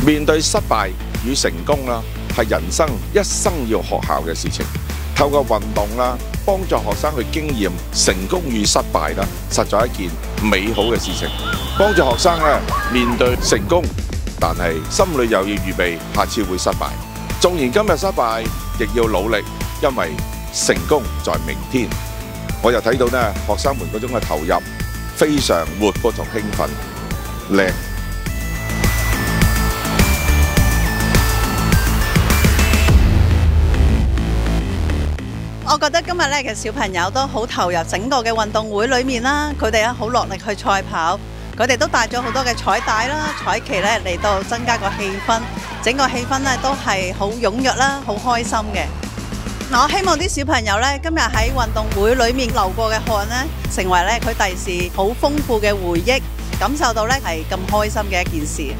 面對失敗與成功啦，係人生一生要學效嘅事情。透過運動啦，幫助學生去經驗成功與失敗啦，實在係一件美好嘅事情。幫助學生咧面對成功，但係心裏又要預備下次會失敗。縱然今日失敗，亦要努力，因為成功在明天。我又睇到呢學生們嗰種嘅投入，非常活潑同興奮，靚。我覺得今日咧嘅小朋友都好投入整個嘅運動會裏面啦，佢哋咧好落力去賽跑，佢哋都帶咗好多嘅彩帶啦、彩旗咧嚟到增加個氣氛，整個氣氛咧都係好踴躍啦，好開心嘅。我希望啲小朋友咧今日喺運動會裏面流過嘅汗咧，成為咧佢第時好豐富嘅回憶，感受到咧係咁開心嘅一件事。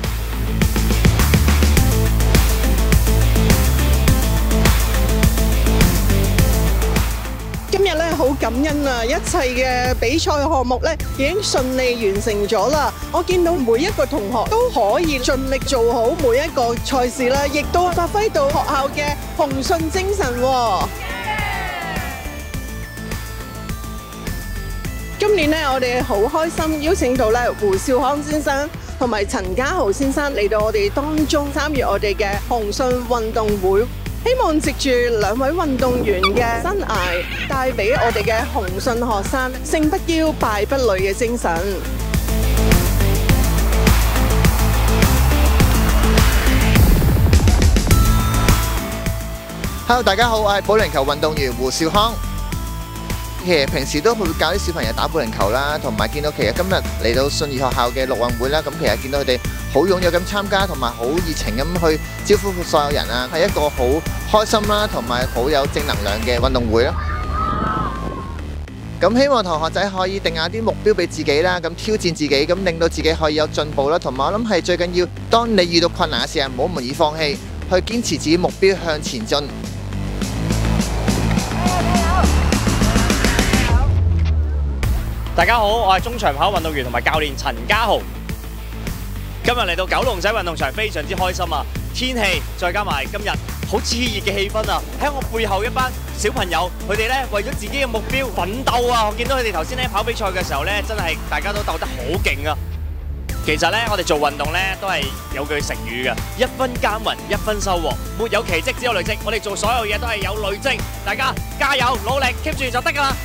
今日咧好感恩啊！一切嘅比賽項目咧已經順利完成咗啦。我見到每一個同學都可以盡力做好每一個賽事啦，亦都發揮到學校嘅紅信精神喎。今年咧我哋好開心邀請到咧胡少康先生同埋陳家豪先生嚟到我哋當中參與我哋嘅紅信運動會。希望藉住兩位運動員嘅生涯，帶俾我哋嘅紅信學生勝不驕、敗不餒嘅精神。Hello， 大家好，我係保齡球運動員胡少康。其實平時都會教啲小朋友打保齡球啦，同埋見到其實今日嚟到信義學校嘅陸運會啦，咁其實見到佢哋好踴躍咁參加，同埋好熱情咁去招呼所有人啊，係一個好開心啦，同埋好有正能量嘅運動會啦。咁希望同學仔可以定下啲目標俾自己啦，咁挑戰自己，咁令到自己可以有進步啦。同埋我諗係最緊要，當你遇到困難嘅時候，唔好輕易放棄，去堅持自己目標向前進。大家好，我係中長跑運動員同埋教練陳家豪。今日嚟到九龍仔運動場，非常之開心啊！天氣再加埋今日好熾熱嘅氣氛啊！喺我背後一班小朋友，佢哋咧為咗自己嘅目標奮鬥啊！我見到佢哋頭先咧跑比賽嘅時候咧，真係大家都鬥得好勁啊！其實咧，我哋做運動咧都係有句成語嘅，一分耕耘一分收穫，沒有奇蹟，只有累積。我哋做所有嘢都係有累積，大家加油努力 keep 住就得㗎啦！